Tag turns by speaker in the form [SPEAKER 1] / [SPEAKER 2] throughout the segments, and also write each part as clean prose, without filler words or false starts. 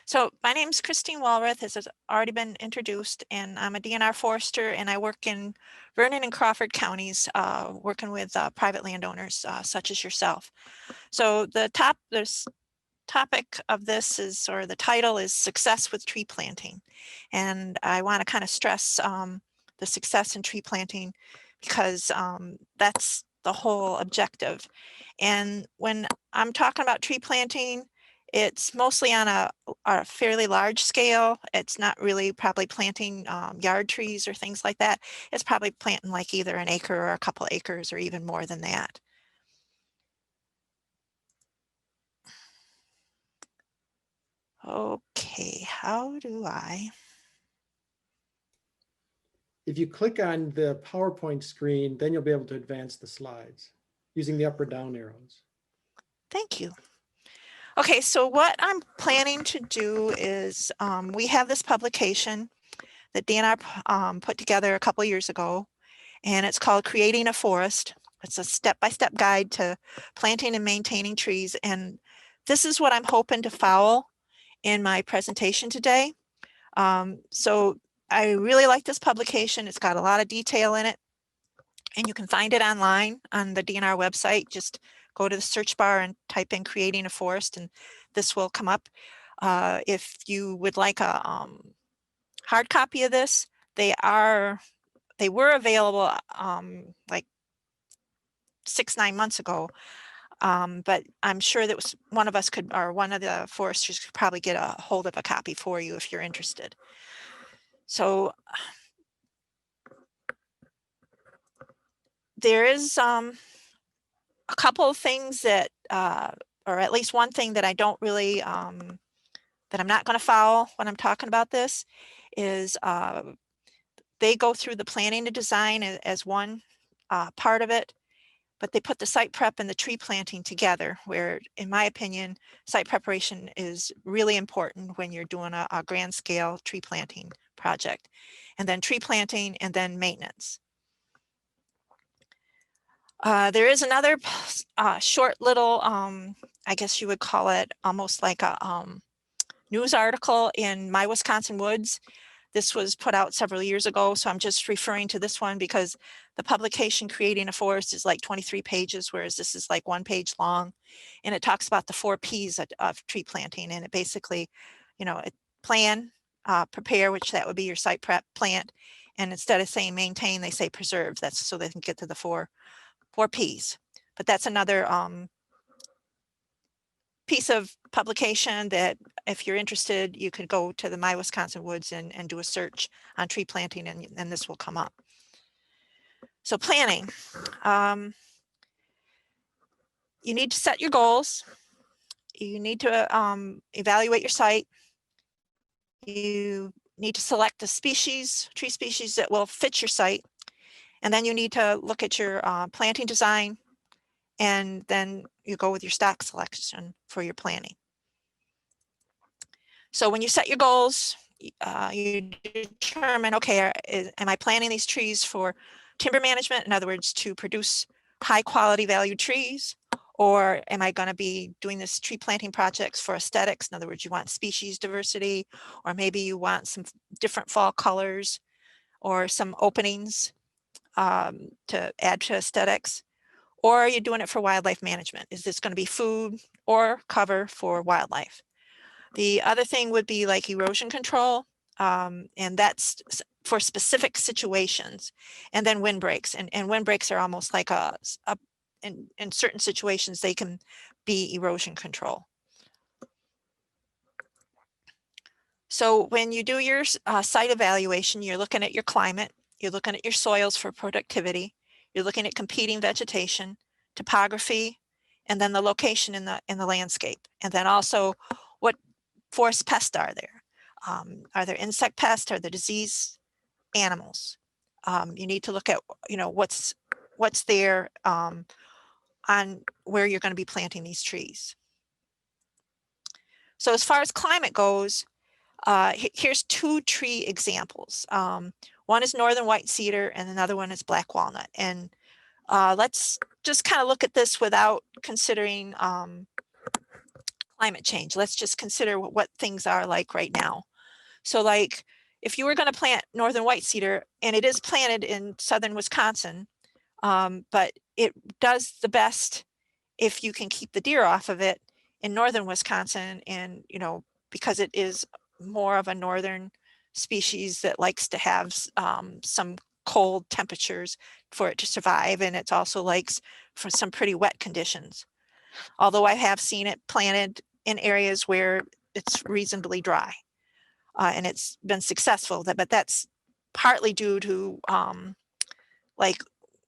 [SPEAKER 1] So my name's Christine Walrath, as has already been introduced, and I'm a DNR forester, and I work in Vernon and Crawford counties, working with private landowners such as yourself. So the topic of this is, or the title is Success with Tree Planting. And I want to kind of stress the success in tree planting because that's the whole objective. And when I'm talking about tree planting, it's mostly on a fairly large scale. It's not really probably planting yard trees or things like that. It's probably planting like either an acre or a couple acres or even more than that. Okay, how do I?
[SPEAKER 2] If you click on the PowerPoint screen, then you'll be able to advance the slides using the up or down arrows.
[SPEAKER 1] Thank you. Okay, so what I'm planning to do is we have this publication that DNR put together a couple years ago, and it's called Creating a Forest. It's a step-by-step guide to planting and maintaining trees, and this is what I'm hoping to follow in my presentation today. So I really like this publication. It's got a lot of detail in it, and you can find it online on the DNR website. Just go to the search bar and type in Creating a Forest, and this will come up. If you would like a hard copy of this, they were available like 6-9 months ago, but I'm sure that one of the foresters could probably get a hold of a copy for you if you're interested. So there is a couple of things that, or at least one thing that I don't really, that I'm not going to follow when I'm talking about this is they go through the planning and design as one part of it, but they put the site prep and the tree planting together, where, in my opinion, site preparation is really important when you're doing a grand scale tree planting project, and then tree planting and then maintenance. There is another short little, I guess you would call it almost like a news article in My Wisconsin Woods. This was put out several years ago, so I'm just referring to this one because the publication Creating a Forest is like 23 pages, whereas this is like 1 page long. And it talks about the 4 Ps of tree planting. And it basically, plan, prepare, which that would be your site prep, plant. And instead of saying maintain, they say preserve. That's so they can get to the 4 Ps. But that's another piece of publication that, if you're interested, you could go to the My Wisconsin Woods and do a search on tree planting, and this will come up. So planning, you need to set your goals. You need to evaluate your site. You need to select the tree species that will fit your site. And then you need to look at your planting design, and then you go with your stock selection for your planting. So when you set your goals, you determine, okay, am I planting these trees for timber management? In other words, to produce high quality valued trees? Or am I going to be doing this tree planting projects for aesthetics? In other words, you want species diversity, or maybe you want some different fall colors or some openings to add to aesthetics. Or are you doing it for wildlife management? Is this going to be food or cover for wildlife? The other thing would be like erosion control, and that's for specific situations. And then windbreaks, and windbreaks are almost like in certain situations, they can be erosion control. So when you do your site evaluation, you're looking at your climate, you're looking at your soils for productivity, you're looking at competing vegetation, topography, and then the location in the landscape. And then also, what forest pests are there? Are there insect pests? Are there disease animals? You need to look at what's there on where you're going to be planting these trees. So as far as climate goes, here's 2 tree examples. One is northern white cedar and another one is black walnut. And let's just kind of look at this without considering climate change. Let's just consider what things are like right now. So like if you were going to plant northern white cedar, and it is planted in southern Wisconsin, but it does the best if you can keep the deer off of it in northern Wisconsin, and because it is more of a northern species that likes to have some cold temperatures for it to survive, and it also likes for some pretty wet conditions. Although I have seen it planted in areas where it's reasonably dry, and it's been successful. But that's partly due to like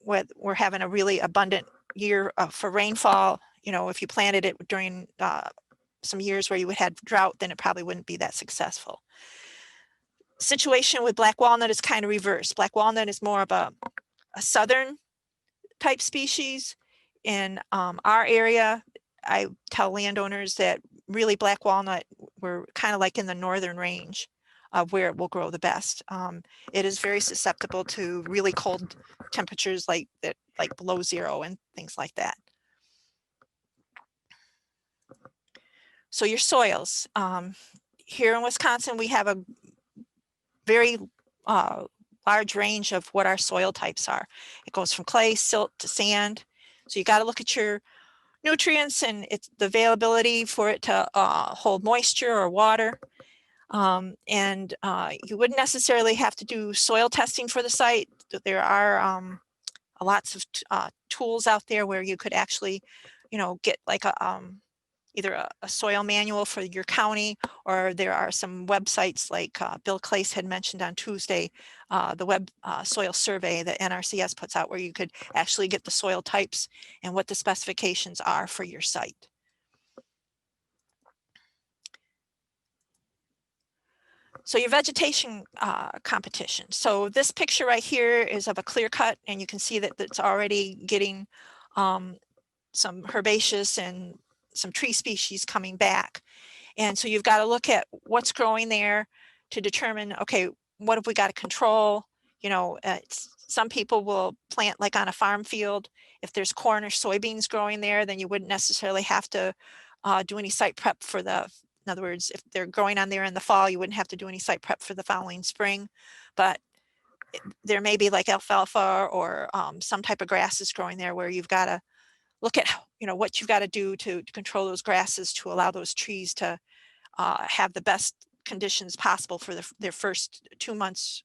[SPEAKER 1] we're having a really abundant year for rainfall. If you planted it during some years where you would had drought, then it probably wouldn't be that successful. Situation with black walnut is kind of reversed. Black walnut is more of a southern type species. In our area, I tell landowners that really black walnut, we're kind of like in the northern range of where it will grow the best. It is very susceptible to really cold temperatures like below zero and things like that. So your soils. Here in Wisconsin, we have a very large range of what our soil types are. It goes from clay, silt to sand. So you got to look at your nutrients and it's the availability for it to hold moisture or water. You wouldn't necessarily have to do soil testing for the site. There are lots of tools out there where you could actually, get like either a soil manual for your county, or there are some websites like Bill Clace had mentioned on Tuesday, the web soil survey that NRCS puts out, where you could actually get the soil types and what the specifications are for your site. So your vegetation competition. So this picture right here is of a clear cut, and you can see that it's already getting some herbaceous and some tree species coming back. And so you've got to look at what's growing there to determine, okay, what have we got to control? Some people will plant like on a farm field. If there's corn or soybeans growing there, then you wouldn't necessarily have to do any site prep for in other words, if they're growing on there in the fall, you wouldn't have to do any site prep for the following spring. But there may be like alfalfa or some type of grasses growing there where you've got to look at what you've got to do to control those grasses to allow those trees to have the best conditions possible for their first 2 months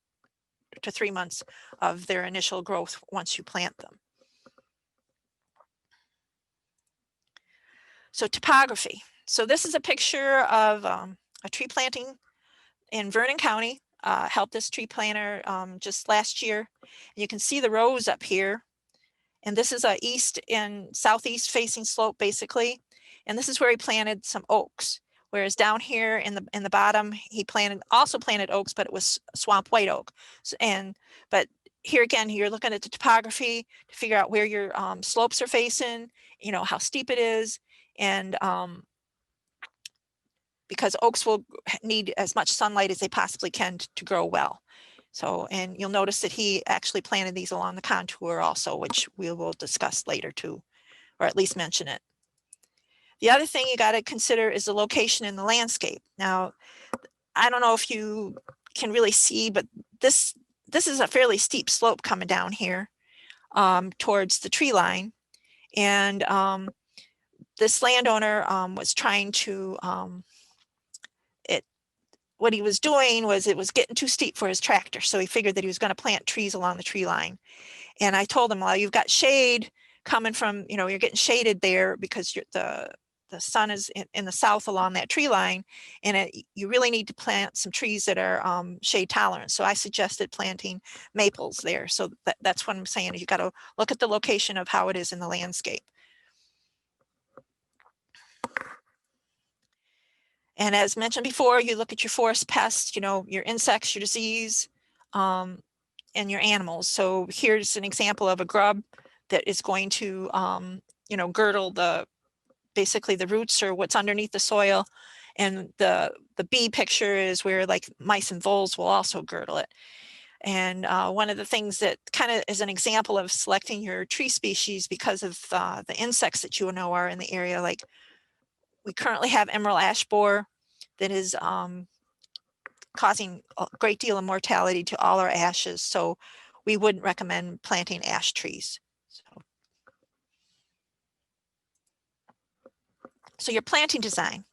[SPEAKER 1] to 3 months of their initial growth once you plant them. So topography. So this is a picture of a tree planting in Vernon County. Helped this tree planter just last year. And you can see the rows up here. And this is a east and southeast facing slope basically. And this is where he planted some oaks. Whereas down here in the bottom, he also planted oaks, but it was swamp white oak. But here again, you're looking at the topography to figure out where your slopes are facing, how steep it is, and because oaks will need as much sunlight as they possibly can to grow well. So, and you'll notice that he actually planted these along the contour also, which we will discuss later too, or at least mention it. The other thing you got to consider is the location in the landscape. Now, I don't know if you can really see, but this is a fairly steep slope coming down here towards the tree line. And this landowner was trying to, what he was doing was it was getting too steep for his tractor. So he figured that he was going to plant trees along the tree line. And I told him, well, you've got shade coming from, you're getting shaded there because the sun is in the south along that tree line, and you really need to plant some trees that are shade tolerant. So I suggested planting maples there. So that's what I'm saying. You got to look at the location of how it is in the landscape. And as mentioned before, you look at your forest pests, your insects, your disease, and your animals. So here's an example of a grub that is going to, girdle basically the roots or what's underneath the soil. And the bee picture is where like mice and voles will also girdle it. And one of the things that kind of is an example of selecting your tree species because of the insects that are in the area, like we currently have emerald ash borer that is causing a great deal of mortality to all our ashes. So we wouldn't recommend planting ash trees. So your planting design.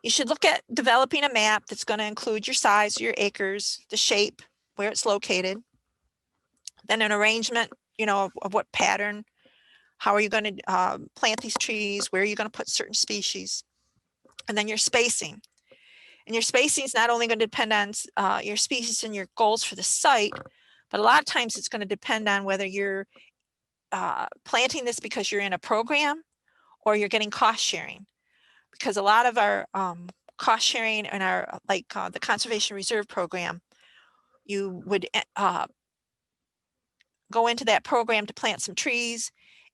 [SPEAKER 1] You should look at developing a map that's going to include your size, your acres, the shape, where it's located, then an arrangement, of what pattern, how are you going to plant these trees, where are you going to put certain species, and then your spacing. And your spacing is not only going to depend on your species and your goals for the site, but a lot of times it's going to depend on whether you're planting this because you're in a program or you're getting cost sharing. Because a lot of our cost sharing and our the Conservation Reserve Program, you would go into that program to plant some trees,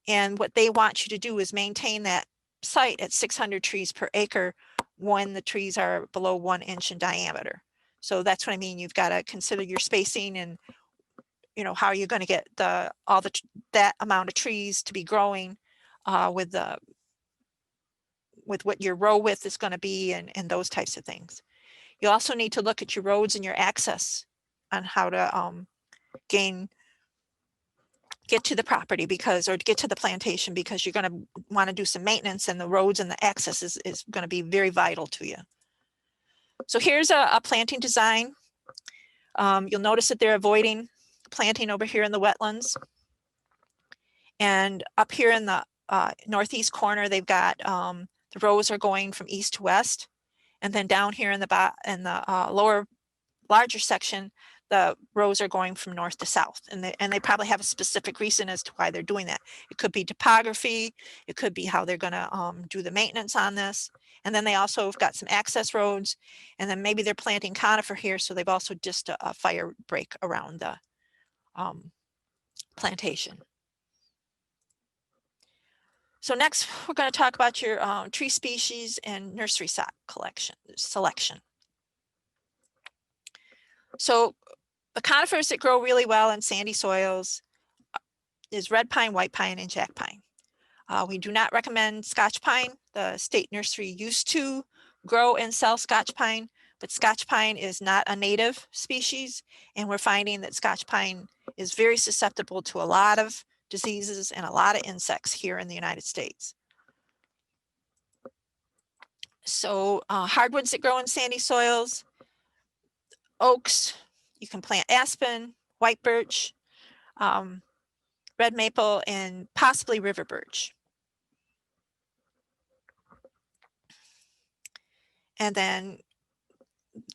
[SPEAKER 1] and what they want you to do is maintain that site at 600 trees per acre when the trees are below 1 inch in diameter. So that's what I mean. You've got to consider your spacing and how are you going to get that amount of trees to be growing with what your row width is going to be and those types of things. You also need to look at your roads and your access on how to get to the property or get to the plantation, because you're going to want to do some maintenance, and the roads and the access is going to be very vital to you. So here's a planting design. You'll notice that they're avoiding planting over here in the wetlands. And up here in the northeast corner, they've got the rows are going from east to west. And then down here in the lower, larger section, the rows are going from north to south. And they probably have a specific reason as to why they're doing that. It could be topography. It could be how they're going to do the maintenance on this. And then they also have got some access roads. And then maybe they're planting conifer here, so they've also just a fire break around the plantation. So next, we're going to talk about your tree species and nursery selection. So the conifers that grow really well in sandy soils is red pine, white pine, and jack pine. We do not recommend Scotch pine. The state nursery used to grow and sell Scotch pine, but Scotch pine is not a native species, and we're finding that Scotch pine is very susceptible to a lot of diseases and a lot of insects here in the United States. So hardwoods that grow in sandy soils, oaks, you can plant aspen, white birch, red maple, and possibly river birch. And then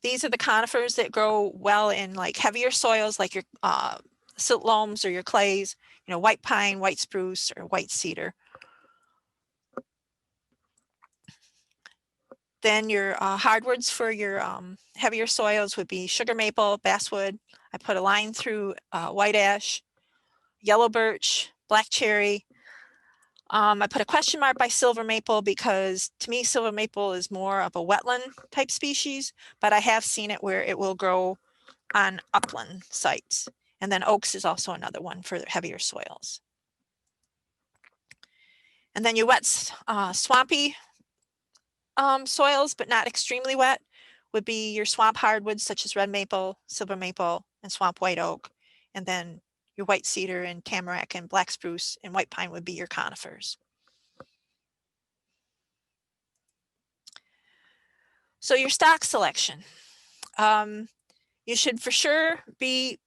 [SPEAKER 1] these are the conifers that grow well in like heavier soils, like your silt loams or your clays, white pine, white spruce, or white cedar. Then your hardwoods for your heavier soils would be sugar maple, basswood. I put a line through white ash, yellow birch, black cherry. I put a question mark by silver maple because to me, silver maple is more of a wetland type species, but I have seen it where it will grow on upland sites. And then oaks is also another one for heavier soils. And then your wet, swampy soils, but not extremely wet, would be your swamp hardwoods such as red maple, silver maple, and swamp white oak. And then your white cedar and tamarack and black spruce and white pine would be your conifers. So your stock selection. You should for sure be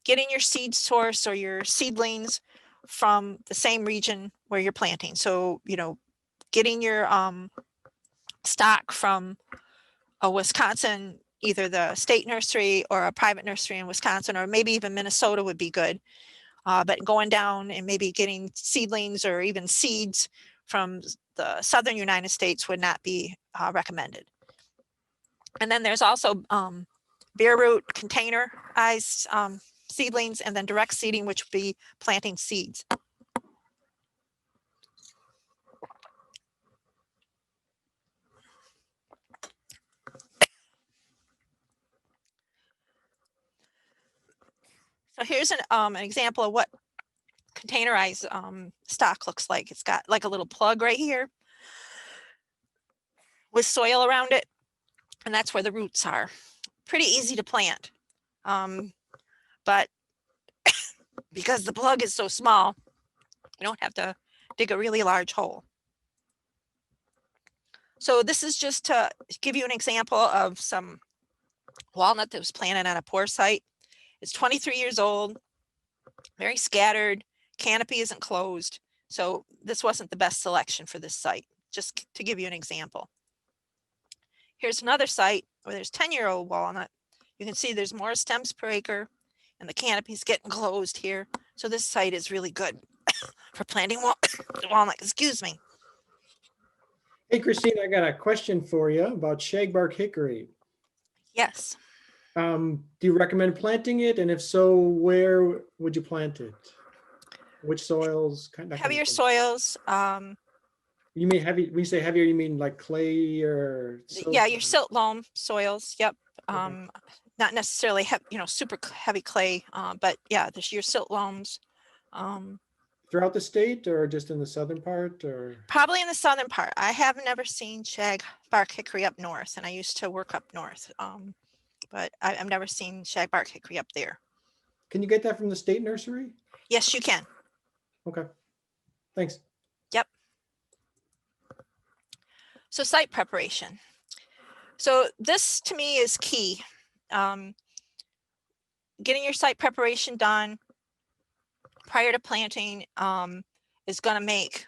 [SPEAKER 1] getting your seed source or your seedlings from the same region where you're planting. So, getting your stock from a Wisconsin, either the state nursery or a private nursery in Wisconsin, or maybe even Minnesota would be good. But going down and maybe getting seedlings or even seeds from the southern United States would not be recommended. And then there's also bare root containerized seedlings, and then direct seeding, which would be planting seeds. So here's an example of what containerized stock looks like. It's got like a little plug right here. with soil around it, and that's where the roots are. Pretty easy to plant. But because the plug is so small, you don't have to dig a really large hole. So this is just to give you an example of some walnut that was planted on a poor site. It's 23 years old, very scattered, canopy isn't closed. So this wasn't the best selection for this site, just to give you an example. Here's another site where there's 10-year-old walnut. You can see there's more stems per acre and the canopy's getting closed here. So this site is really good for planting walnut, excuse me.
[SPEAKER 2] Hey, Christine, I got a question for you about shagbark hickory.
[SPEAKER 1] Yes.
[SPEAKER 2] Do you recommend planting it? And if so, where would you plant it? Which soils?
[SPEAKER 1] Heavier soils.
[SPEAKER 2] You mean heavy, when you say heavier, you mean like clay or silt?
[SPEAKER 1] Yeah, your silt loam soils. Yep. Not necessarily super heavy clay, but yeah, there's your silt loams.
[SPEAKER 2] Throughout the state or just in the southern part, or?
[SPEAKER 1] Probably in the southern part. I have never seen shagbark hickory up north, and I used to work up north. But I've never seen shagbark hickory up there.
[SPEAKER 2] Can you get that from the state nursery?
[SPEAKER 1] Yes, you can.
[SPEAKER 2] Okay, thanks.
[SPEAKER 1] Yep. So site preparation. So this to me is key. Getting your site preparation done prior to planting is going to make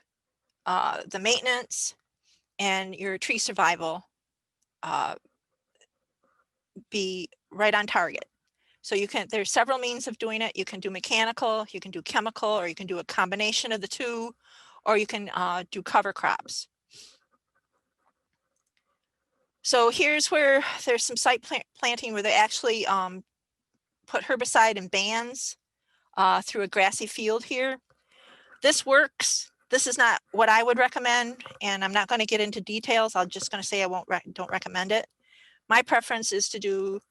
[SPEAKER 1] the maintenance and your tree survival be right on target. So there's several means of doing it. You can do mechanical, you can do chemical, or you can do a combination of the two, or you can do cover crops. So here's where there's some site planting where they actually put herbicide in bands through a grassy field here. This works. This is not what I would recommend, and I'm not going to get into details. I'm just going to say I don't recommend it. My preference is to do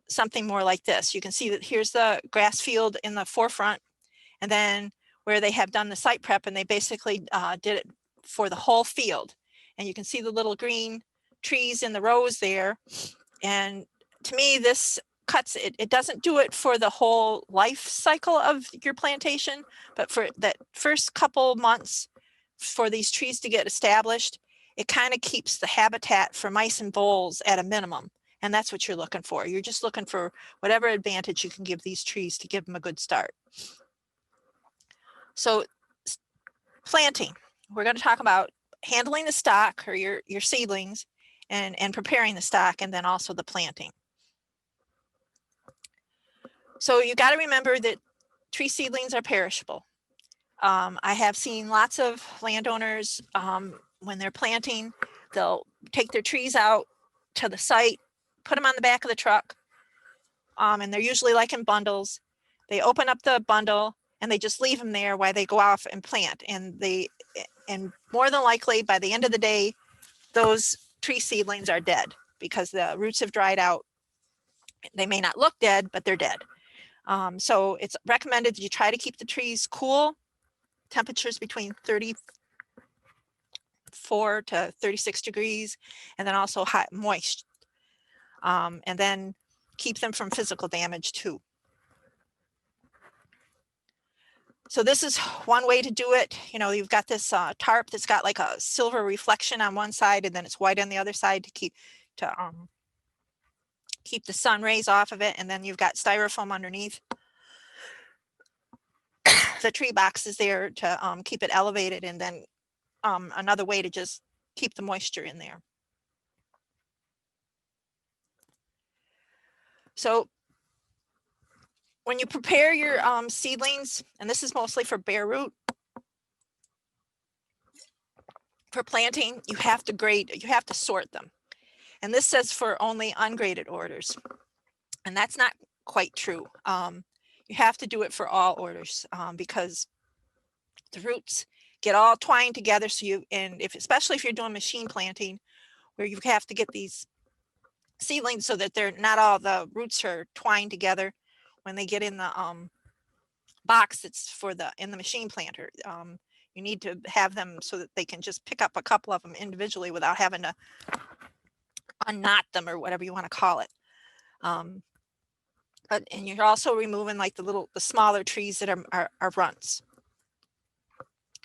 [SPEAKER 1] something more like this. You can see that here's the grass field in the forefront, and then where they have done the site prep, and they basically did it for the whole field. And you can see the little green trees in the rows there. And to me, this cuts it. It doesn't do it for the whole life cycle of your plantation, but for that first couple months for these trees to get established, it kind of keeps the habitat for mice and voles at a minimum. And that's what you're looking for. You're just looking for whatever advantage you can give these trees to give them a good start. So planting, we're going to talk about handling the stock or your seedlings and preparing the stock, and then also the planting. So you got to remember that tree seedlings are perishable. I have seen lots of landowners when they're planting, they'll take their trees out to the site, put them on the back of the truck, and they're usually like in bundles. They open up the bundle and they just leave them there while they go off and plant. And more than likely by the end of the day, those tree seedlings are dead because the roots have dried out. They may not look dead, but they're dead. So it's recommended that you try to keep the trees cool, temperatures between 34 to 36 degrees, and then also hot, moist. And then keep them from physical damage too. So this is one way to do it. You've got this tarp that's got like a silver reflection on one side, and then it's white on the other side to keep the sun rays off of it. And then you've got styrofoam underneath. The tree box is there to keep it elevated, and then another way to just keep the moisture in there. So when you prepare your seedlings, and this is mostly for bare root, for planting, you have to sort them. And this says for only ungraded orders. And that's not quite true. You have to do it for all orders because the roots get all twined together. Especially if you're doing machine planting, where you have to get these seedlings so that they're not all the roots are twined together when they get in the box that's in the machine planter. You need to have them so that they can just pick up a couple of them individually without having to unknot them or whatever you want to call it. And you're also removing like the smaller trees that are runts.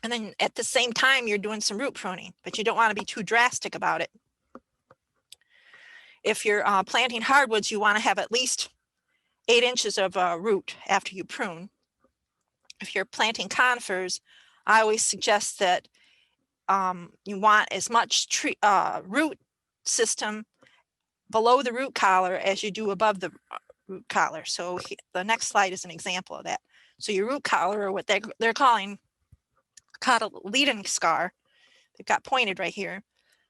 [SPEAKER 1] And then at the same time, you're doing some root pruning, but you don't want to be too drastic about it. If you're planting hardwoods, you want to have at least 8 inches of root after you prune. If you're planting conifers, I always suggest that you want as much root system below the root collar as you do above the root collar. So the next slide is an example of that. So your root collar, or what they're calling cotyledon scar, they've got pointed right here.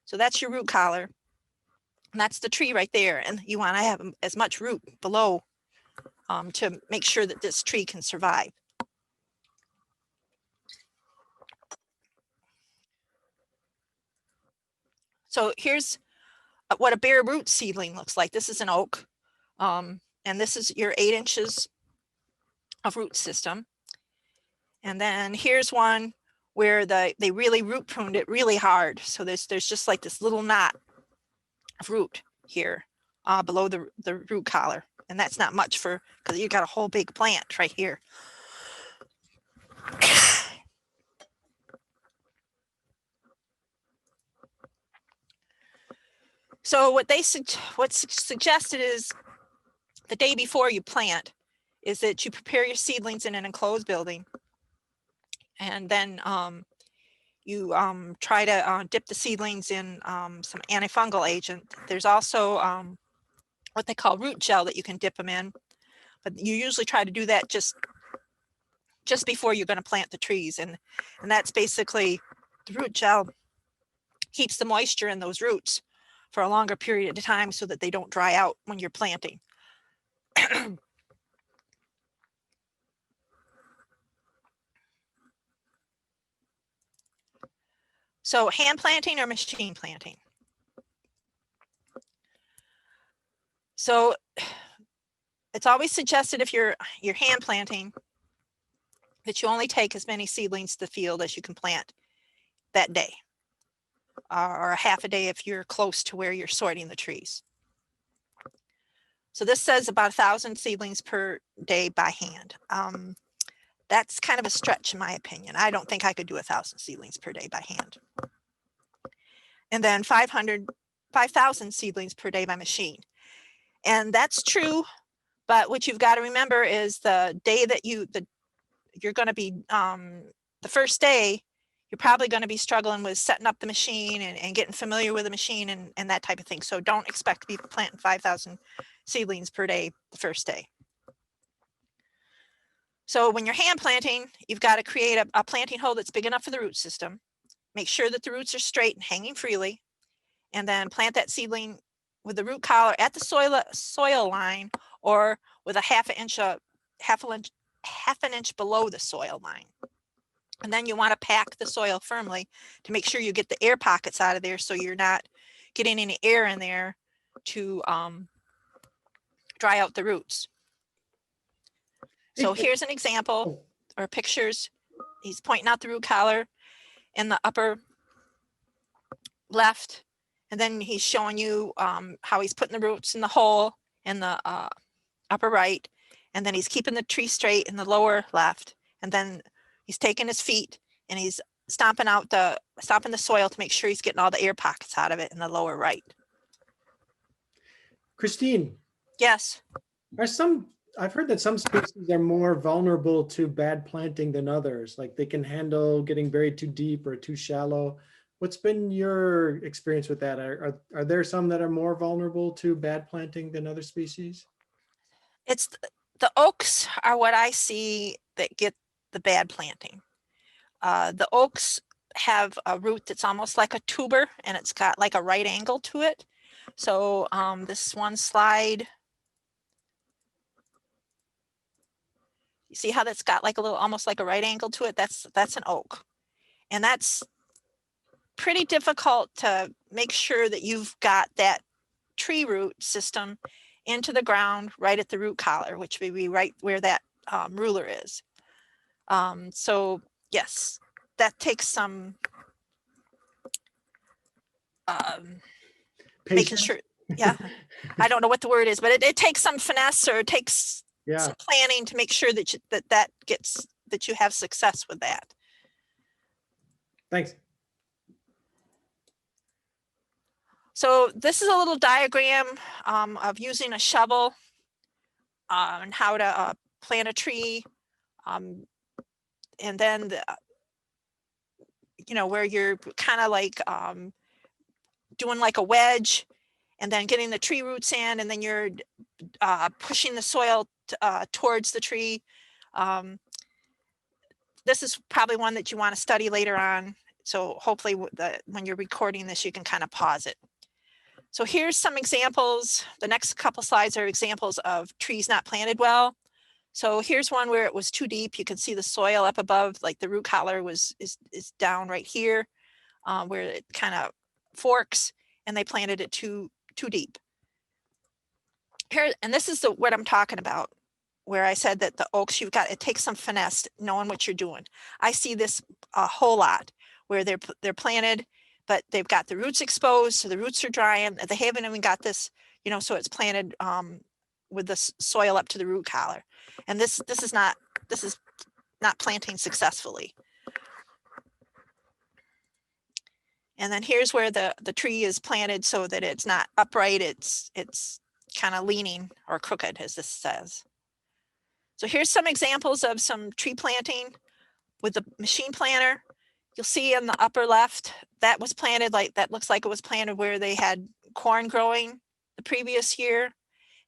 [SPEAKER 1] So that's your root collar. And that's the tree right there. And you want to have as much root below to make sure that this tree can survive. So here's what a bare root seedling looks like. This is an oak. And this is your 8 inches of root system. And then here's one where they really root pruned it really hard. So there's just like this little knot of root here below the root collar. And that's not much because you got a whole big plant right here. So what's suggested is the day before you plant is that you prepare your seedlings in an enclosed building. And then you try to dip the seedlings in some antifungal agent. There's also what they call root gel that you can dip them in, but you usually try to do that just before you're going to plant the trees, and that's basically the root gel keeps the moisture in those roots for a longer period of time so that they don't dry out when you're planting. So hand planting or machine planting? So it's always suggested if you're hand planting that you only take as many seedlings to the field as you can plant that day, or a half a day if you're close to where you're sorting the trees. So this says about 1,000 seedlings per day by hand. That's kind of a stretch in my opinion. I don't think I could do 1,000 seedlings per day by hand. And then 5,000 seedlings per day by machine. And that's true, but what you've got to remember is the day that you're going to be, the first day, you're probably going to be struggling with setting up the machine and getting familiar with the machine and that type of thing. So don't expect to be planting 5,000 seedlings per day the first day. So when you're hand planting, you've got to create a planting hole that's big enough for the root system. Make sure that the roots are straight and hanging freely, and then plant that seedling with the root collar at the soil line, or with a half an inch below the soil line. And then you want to pack the soil firmly to make sure you get the air pockets out of there, so you're not getting any air in there to dry out the roots. So here's an example, or pictures. He's pointing out the root collar in the upper left, and then he's showing you how he's putting the roots in the hole in the upper right, and then he's keeping the tree straight in the lower left, and then he's taking his feet and he's stomping the soil to make sure he's getting all the air pockets out of it in the lower right.
[SPEAKER 2] Christine.
[SPEAKER 1] Yes.
[SPEAKER 2] I've heard that some species are more vulnerable to bad planting than others, like they can handle getting buried too deep or too shallow. What's been your experience with that? Are there some that are more vulnerable to bad planting than other species?
[SPEAKER 1] It's the oaks are what I see that get the bad planting. The oaks have a root that's almost like a tuber, and it's got like a right angle to it. So this one slide, you see how that's got like a little, almost like a right angle to it? That's an oak. And that's pretty difficult to make sure that you've got that tree root system into the ground right at the root collar, which would be right where that ruler is. So yes, that takes some making sure. Yeah. I don't know what the word is, but it takes some finesse, or it takes
[SPEAKER 2] Yeah,
[SPEAKER 1] some planning to make sure that that you have success with that.
[SPEAKER 2] thanks.
[SPEAKER 1] So this is a little diagram of using a shovel and how to plant a tree. And then, where you're kind of like doing like a wedge, and then getting the tree roots in, and then you're pushing the soil towards the tree. This is probably one that you want to study later on. So hopefully when you're recording this, you can kind of pause it. So here's some examples. The next couple slides are examples of trees not planted well. So here's one where it was too deep. You can see the soil up above, like the root collar is down right here, where it kind of forks, and they planted it too deep. Here, and this is what I'm talking about, where I said that the oaks, it takes some finesse knowing what you're doing. I see this a whole lot where they're planted, but they've got the roots exposed, so the roots are drying. They haven't even got this, so it's planted with the soil up to the root collar, and this is not planting successfully. And then here's where the tree is planted so that it's not upright. It's kind of leaning or crooked, as this says. So here's some examples of some tree planting with the machine planter. You'll see in the upper left, that was planted that looks like it was planted where they had corn growing the previous year.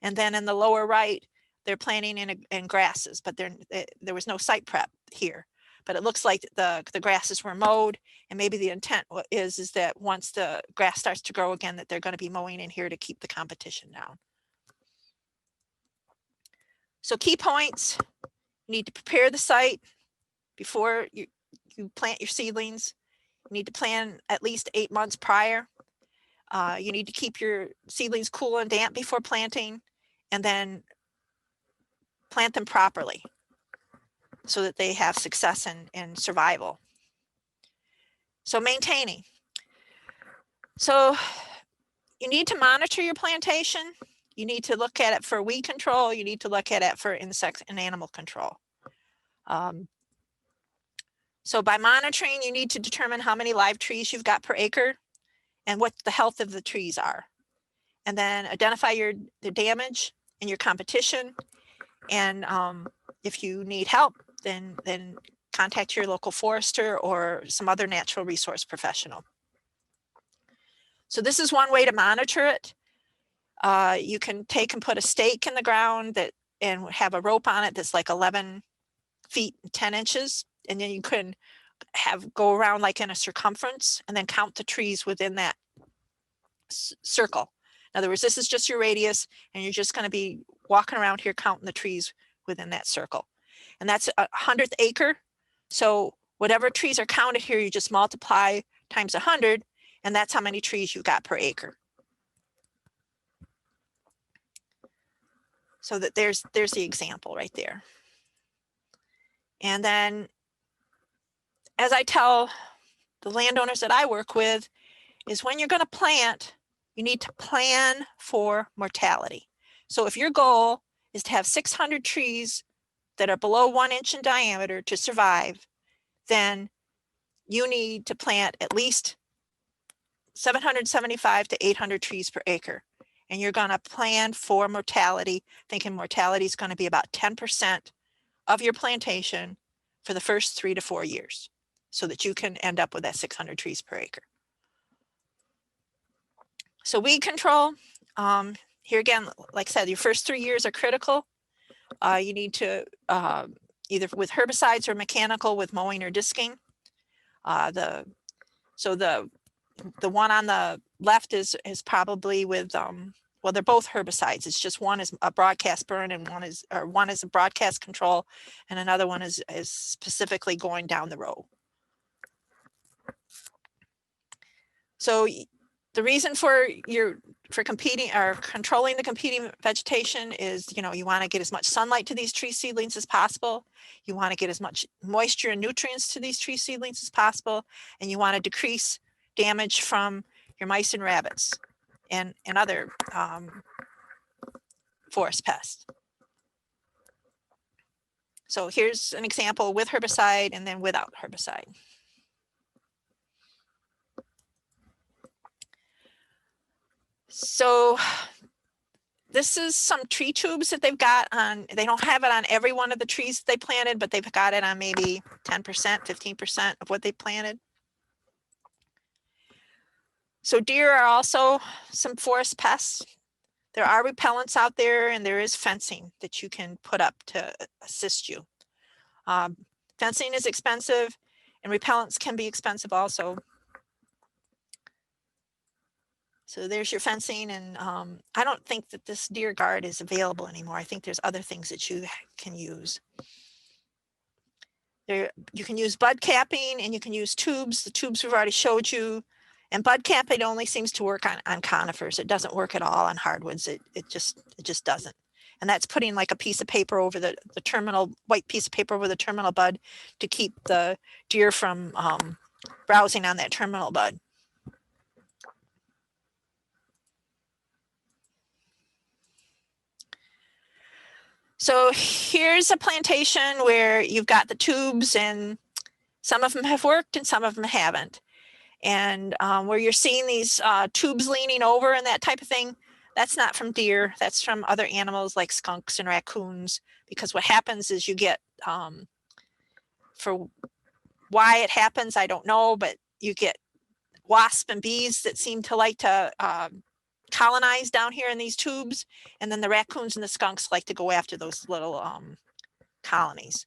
[SPEAKER 1] And then in the lower right, they're planting in grasses, but there was no site prep here. But it looks like the grasses were mowed, and maybe the intent is that once the grass starts to grow again, that they're going to be mowing in here to keep the competition down. So key points: you need to prepare the site before you plant your seedlings. You need to plan at least 8 months prior. You need to keep your seedlings cool and damp before planting, and then plant them properly so that they have success and survival. So maintaining. So you need to monitor your plantation. You need to look at it for weed control. You need to look at it for insect and animal control. So by monitoring, you need to determine how many live trees you've got per acre and what the health of the trees are. And then identify the damage and your competition. And if you need help, then contact your local forester or some other natural resource professional. So this is one way to monitor it. You can take and put a stake in the ground and have a rope on it that's like 11 feet 10 inches, and then you can go around like in a circumference and then count the trees within that circle. In other words, this is just your radius, and you're just going to be walking around here counting the trees within that circle. And that's a 100th acre. So whatever trees are counted here, you just multiply times 100, and that's how many trees you've got per acre. So that there's the example right there. And then, as I tell the landowners that I work with, is when you're going to plant, you need to plan for mortality. So if your goal is to have 600 trees that are below 1 inch in diameter to survive, then you need to plant at least 775 to 800 trees per acre. And you're going to plan for mortality, thinking mortality is going to be about 10% of your plantation for the first 3 to 4 years, so that you can end up with that 600 trees per acre. So weed control, here again, like I said, your first 3 years are critical. You need to either with herbicides or mechanical with mowing or disking. The one on the left is probably with well, they're both herbicides. It's just one is a broadcast burn and one is a broadcast control, and another one is specifically going down the row. So the reason for competing or controlling the competing vegetation is, you want to get as much sunlight to these tree seedlings as possible. You want to get as much moisture and nutrients to these tree seedlings as possible, and you want to decrease damage from your mice and rabbits and other forest pests. So here's an example with herbicide and then without herbicide. So this is some tree tubes that they've got on, they don't have it on every one of the trees they planted, but they've got it on maybe 10%, 15% of what they planted. So deer are also some forest pests. There are repellents out there, and there is fencing that you can put up to assist you. Fencing is expensive, and repellents can be expensive also. So there's your fencing, and I don't think that this deer guard is available anymore. I think there's other things that you can use. There, you can use bud capping, and you can use tubes. The tubes we've already showed you. And bud capping only seems to work on conifers. It doesn't work at all on hardwoods. It just doesn't. And that's putting like a piece of paper over the terminal, white piece of paper over the terminal bud to keep the deer from browsing on that terminal bud. So here's a plantation where you've got the tubes, and some of them have worked and some of them haven't. And where you're seeing these tubes leaning over and that type of thing, that's not from deer. That's from other animals like skunks and raccoons. Because what happens is you get, for why it happens, I don't know, but you get wasps and bees that seem to like to colonize down here in these tubes. And then the raccoons and the skunks like to go after those little colonies.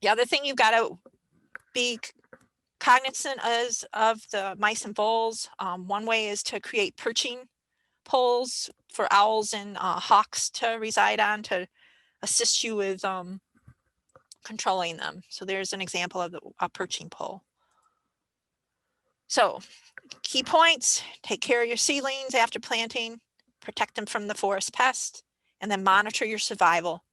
[SPEAKER 1] The other thing you've got to be cognizant of the mice and voles. One way is to create perching poles for owls and hawks to reside on to assist you with controlling them. So there's an example of a perching pole. So key points: take care of your seedlings after planting, protect them from the forest pest, and then monitor your survival.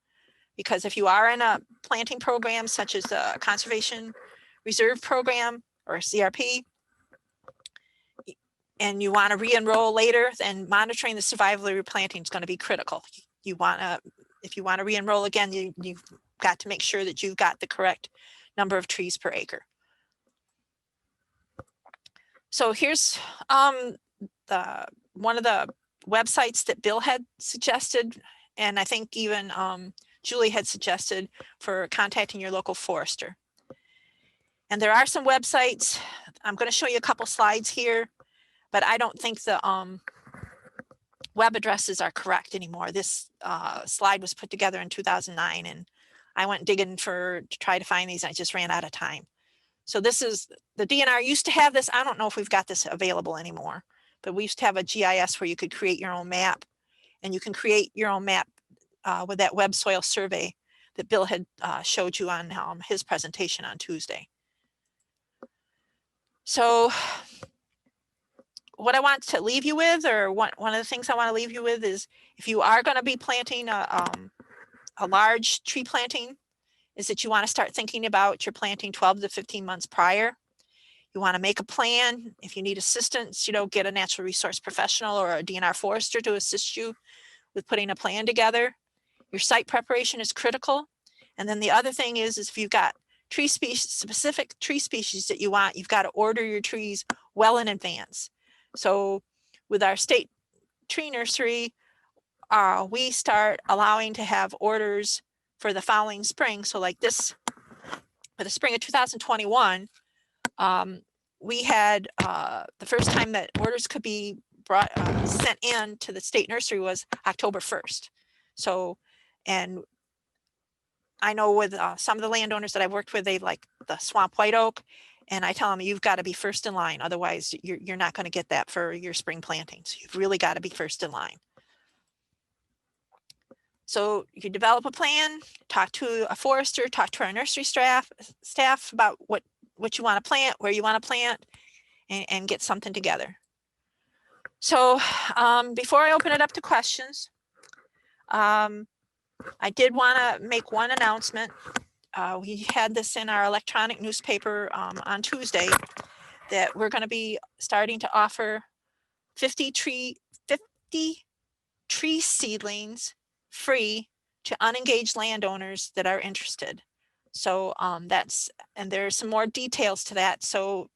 [SPEAKER 1] Because if you are in a planting program such as a conservation reserve program or CRP, and you want to re-enroll later, then monitoring the survival of your planting is going to be critical. If you want to re-enroll again, you've got to make sure that you've got the correct number of trees per acre. So here's one of the websites that Bill had suggested, and I think even Julie had suggested for contacting your local forester. And there are some websites. I'm going to show you a couple slides here, but I don't think the web addresses are correct anymore. This slide was put together in 2009, and I went digging to try to find these. I just ran out of time. So this is, the DNR used to have this. I don't know if we've got this available anymore, but we used to have a GIS where you could create your own map, and you can create your own map with that web soil survey that Bill had showed you on his presentation on Tuesday. So what I want to leave you with, or one of the things I want to leave you with, is if you are going to be planting a large tree planting, is that you want to start thinking about your planting 12 to 15 months prior. You want to make a plan. If you need assistance, get a natural resource professional or a DNR forester to assist you with putting a plan together. Your site preparation is critical. And then the other thing is if you've got tree species, specific tree species that you want, you've got to order your trees well in advance. So with our state tree nursery, we start allowing to have orders for the following spring. So like this, for the spring of 2021, we had the first time that orders could be sent in to the state nursery was October 1st. So, and I know with some of the landowners that I've worked with, they like the swamp white oak, and I tell them you've got to be first in line. Otherwise, you're not going to get that for your spring plantings. You've really got to be first in line. So you develop a plan, talk to a forester, talk to our nursery staff about what you want to plant, where you want to plant, and get something together. So before I open it up to questions, I did want to make one announcement. We had this in our electronic newspaper on Tuesday that we're going to be starting to offer 50 tree seedlings free to unengaged landowners that are interested. So and there's some more details to that. So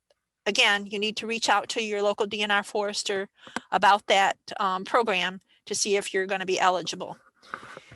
[SPEAKER 1] again, you need to reach out to your local DNR forester about that program to see if you're going to be eligible.